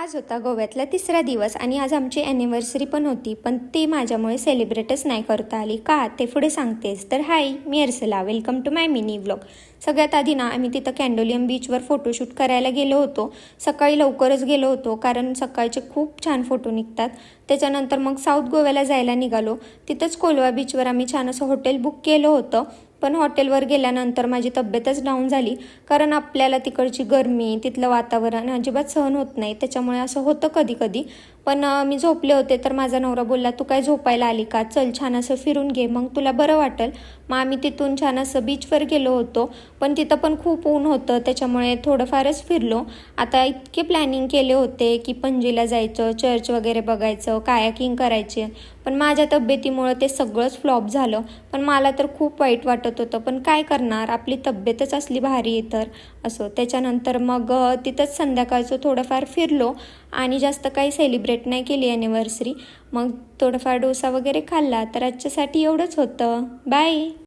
आज होता गोव्यातला तिसरा दिवस आणि आज आमची ॲनिव्हर्सरी पण होती, पण ती माझ्यामुळे सेलिब्रेटच नाही करता आली. का ते पुढे सांगतेस. तर हाय, मी Arsala, welcome to my mini vlog. सगळ्यात आधी ना आम्ही तिथं कॅन्डोलियम बीचवर फोटोशूट करायला गेलो होतो. सकाळी लवकरच गेलो होतो कारण सकाळचे खूप छान फोटो निघतात. त्याच्यानंतर मग साऊथ गोव्याला जायला निघालो. तिथंच कोलवा बीचवर आम्ही छान असं हॉटेल बुक केलं होतं. पण हॉटेलवर गेल्यानंतर माझी तब्येतच डाऊन झाली कारण आपल्याला तिकडची गरमी, तिथलं वातावरण अजिबात सहन होत नाही. त्याच्यामुळे असं होतं कधी कधी. पण मी झोपले होते तर माझा नवरा बोलला, तू काय झोपायला आली का, चल छान असं फिरून घे, मग तुला बरं वाटेल. मग आम्ही तिथून छान असं बीचवर गेलो होतो. पण तिथं पण खूप ऊन होतं, त्याच्यामुळे थोडंफारच फिरलो. आता इतके प्लॅनिंग केले होते की पणजीला जायचं, चर्च वगैरे बघायचं, कायाकिंग करायचे, पण माझ्या तब्येतीमुळं ते सगळंच फ्लॉप झालं. पण मला तर खूप वाईट वाटत होतं, पण काय करणार, आपली तब्येतच असली भारी आहे तर असं. त्याच्यानंतर मग तिथंच संध्याकाळचं थोडंफार फिरलो आणि जास्त काही सेलिब्रेट नाही केली ॲनिव्हर्सरी. मग थोडंफार डोसा वगैरे खाल्ला. तर आजच्यासाठी एवढंच होतं. बाय.